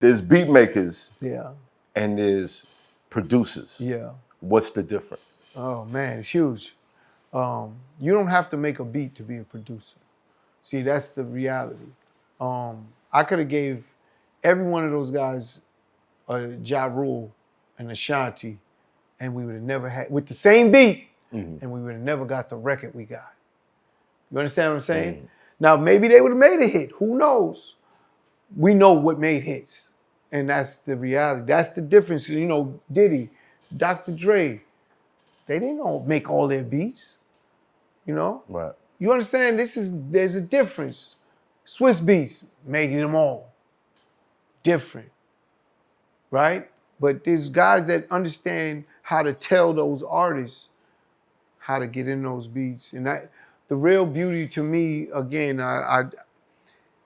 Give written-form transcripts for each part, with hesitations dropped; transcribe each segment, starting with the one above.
there's beat makers Yeah. and there's producers. Yeah. What's the difference? Oh man, it's huge. You don't have to make a beat to be a producer. See, that's the reality. I could have gave every one of those guys a Ja Rule and Ashanti, and we would have never had with the same beat, and we would have never got the record we got. You understand what I'm saying? Now maybe they would have made a hit. Who knows? We know what made hits, and that's the reality. That's the difference. You know, Diddy, Dr. Dre, they didn't all make all their beats. You know? Right. You understand? There's a difference. Swiss Beats making them all different, right? But there's guys that understand how to tell those artists how to get in those beats, and the real beauty to me, again,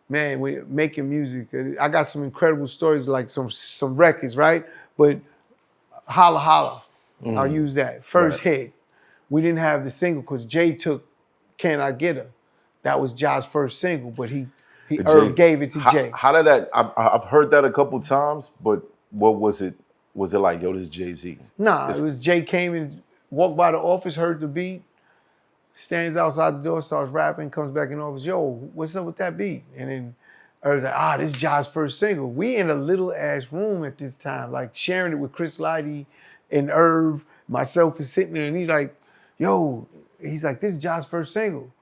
man, when making music, I got some incredible stories, like some records, right? But Holla Holla, I'll use that first hit. We didn't have the single because Jay took Can I Get Her? That was Ja's first single, but Irv gave it to Jay. How did that? I've heard that a couple times, but what was it? Was it like, yo, this is Jay-Z? Nah, it was Jay came and walked by the office, heard the beat, stands outside the door, starts rapping, comes back in the office, yo, what's up with that beat? And then Irv's like, this is Ja's first single. We in a little ass room at this time, like sharing it with Chris Lighty and Irv. Myself is sitting there, and he's like, yo, he's like, this is Ja's first single.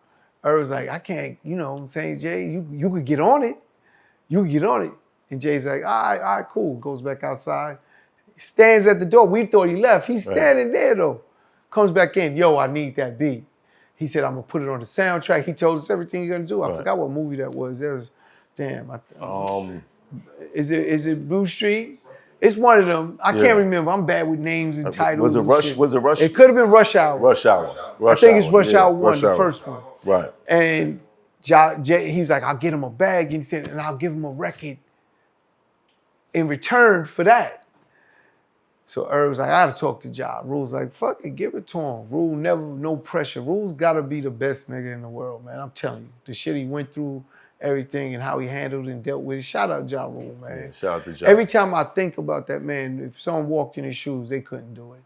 Irv's like, I can't, you know what I'm saying, Jay, you could get on it. You could get on it. And Jay's like, all right, cool. Goes back outside. Stands at the door. We thought he left. He's standing there, though. Comes back in. Yo, I need that beat. He said, I'm going to put it on the soundtrack. He told us everything he's going to do. I forgot what movie that was. There was, damn. Is it Blue Street? It's one of them. I can't remember. I'm bad with names and titles. Was it Rush? It could have been Rush Hour. Rush Hour. I think it's Rush Hour 1, the first one. Right. And Jay, he was like, I'll get him a bag. And he said, and I'll give him a record in return for that. So Irv was like, I gotta talk to Ja. Rule's like, fuck it, give it to him. Rule never, no pressure. Rule's gotta be the best nigga in the world, man. I'm telling you. The shit he went through, everything, and how he handled and dealt with it. Shout out Ja Rule, man. Yeah, shout out to Ja. Every time I think about that man, if someone walked in his shoes, they couldn't do it.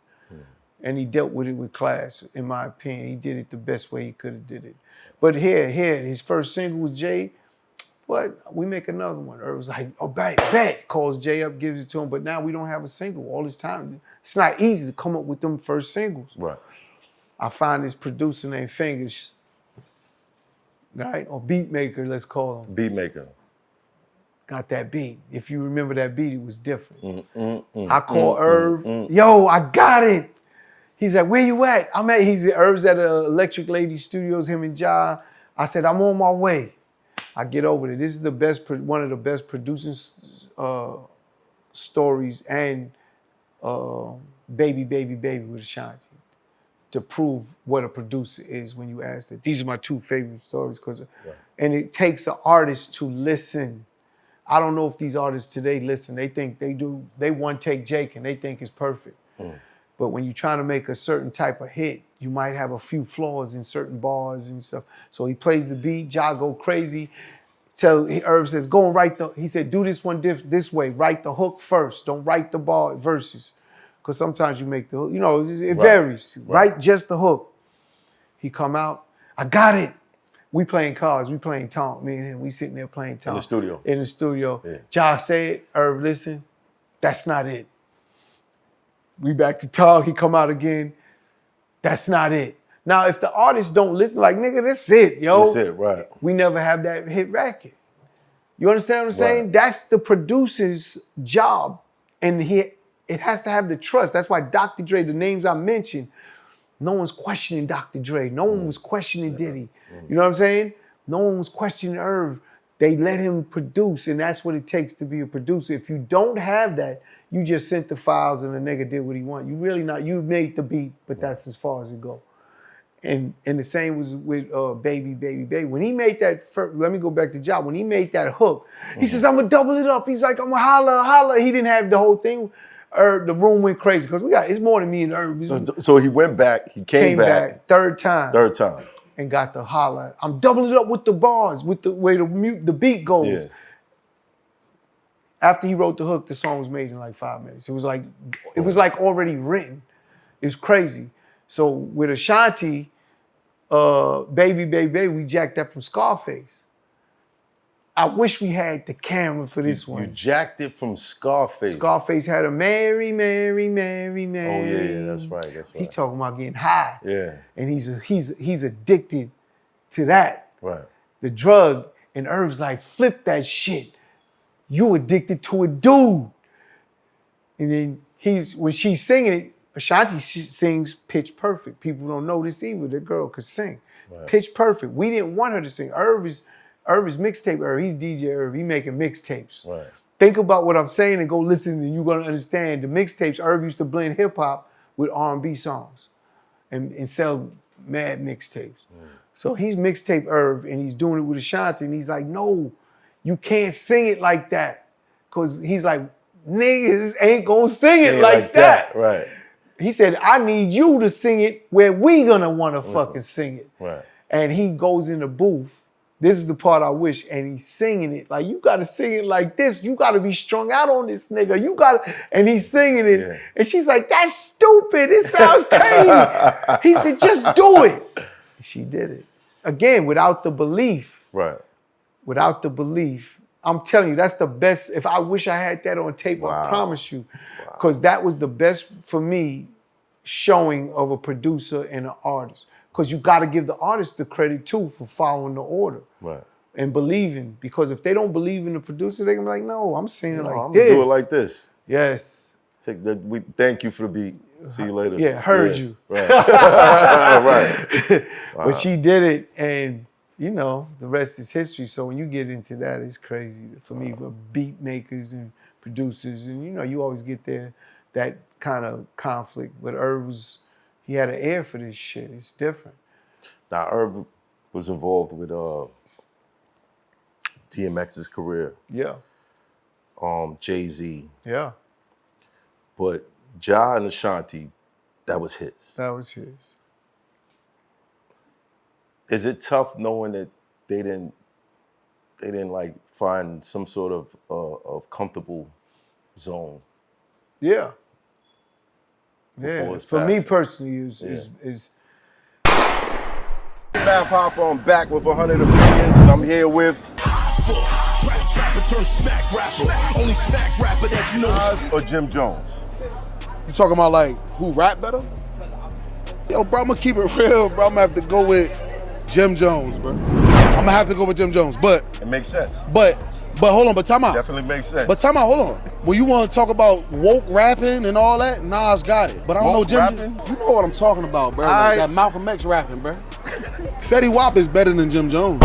And he dealt with it with class, in my opinion. He did it the best way he could have did it. But here, his first single with Jay, what? We make another one. Irv was like, oh, bet. Calls Jay up, gives it to him. But now we don't have a single all this time. It's not easy to come up with them first singles. Right. I find this producer named Fingers, right? Or beat maker, let's call him. Beat maker. Got that beat. If you remember that beat, it was different. I call Irv, yo, I got it. He's like, where you at? Irv's at Electric Lady Studios, him and Ja. I said, I'm on my way. I get over there. This is one of the best producing stories and Baby with Ashanti to prove what a producer is when you ask that. These are my two favorite stories and it takes the artist to listen. I don't know if these artists today listen. They think they do. They one take Jake and they think it's perfect. But when you're trying to make a certain type of hit, you might have a few flaws in certain bars and stuff. So he plays the beat, Ja go crazy. Irv says, go and write he said, do this one this way. Write the hook first. Don't write the verses. Because sometimes you make the hook, it varies. Write just the hook. He come out, I got it. We playing cards, we playing Tom. Me and him, we sitting there playing Tom. In the studio. Yeah. Ja said, Irv, listen, that's not it. We back to talk, he come out again. That's not it. Now, if the artists don't listen, like, nigga, that's it, yo. That's it, right. We never have that hit record. You understand what I'm saying? Right. That's the producer's job. And it has to have the trust. That's why Dr. Dre, the names I mentioned, no one's questioning Dr. Dre. No one was questioning Diddy. You know what I'm saying? No one was questioning Irv. They let him produce, and that's what it takes to be a producer. If you don't have that, you just sent the files and the nigga did what he wanted. You made the beat, but that's as far as it go. And the same was with Baby. When he made that, let me go back to Ja. When he made that hook, he says, I'm gonna double it up. He's like, I'm gonna holla. He didn't have the whole thing. The room went crazy because it's more than me and Irv. So he went back, he came back. Third time. And got the holla. I'm doubling it up with the bars, with the way the beat goes. Yeah. After he wrote the hook, the song was made in like 5 minutes. It was like already written. It was crazy. So with Ashanti, Baby, Baby, Baby, we jacked that from Scarface. I wish we had the camera for this one. You jacked it from Scarface. Scarface had a Mary, Mary, Mary, Mary. Oh yeah, that's right. He's talking about getting high. Yeah. And he's addicted to that. Right. The drug. And Irv's like, flip that shit. You addicted to a dude. And then when she's singing it, Ashanti sings pitch perfect. People don't know this either. The girl could sing. Right. Pitch perfect. We didn't want her to sing. Irv is mixtape Irv. He's DJ Irv. He making mixtapes. Right. Think about what I'm saying and go listen and you're going to understand. The mixtapes, Irv used to blend hip hop with R&B songs and sell mad mixtapes. So he's mixtape Irv and he's doing it with Ashanti and he's like, no, you can't sing it like that. Cause he's like, niggas ain't gonna sing it like that. Right. He said, I need you to sing it where we gonna wanna fucking sing it. Right. And he goes in the booth. This is the part I wish. And he's singing it. Like, you gotta sing it like this. You gotta be strung out on this nigga. You gotta, and he's singing it. Yeah. And she's like, that's stupid. It sounds crazy. He said, just do it. She did it. Again, without the belief. Right. Without the belief. I'm telling you, that's the best. If I wish I had that on tape, I promise you. Because that was the best, for me, showing of a producer and an artist. Because you got to give the artist the credit, too, for following the order. Right. And believing. Because if they don't believe in the producer, they're going to be like, no, I'm saying it like I'm this. I'm going to do it like this. Yes. We thank you for the beat. See you later. Yeah, heard you. Right. Right. Wow. But she did it, and you know, the rest is history. So when you get into that, it's crazy for me, for beat makers and producers, and you know, you always get that kind of conflict. But Irv he had an ear for this shit. It's different. Now, Irv was involved with DMX's career. Yeah. Jay-Z. Yeah. But Ja and Ashanti, that was his. That was his. Is it tough knowing that they didn't like find some sort of comfortable zone? Yeah. Yeah. For me personally, is Math Hoffa, I'm back with 100 opinions, and I'm here with Trapper turn smack rapper. Only smack rapper that you know. Nas or Jim Jones? You talking about like who rap better? Yo, bro, I'm gonna keep it real, bro. I'm gonna have to go with Jim Jones, bro. I'm gonna have to go with Jim Jones, but it makes sense. But hold on, but time out. Definitely makes sense. But time out, hold on. When you want to talk about woke rapping and all that, Nas got it. But I don't know Jim. Rapping? You know what I'm talking about, bro. Like that Malcolm X rapping, bro. Fetty Wap is better than Jim Jones.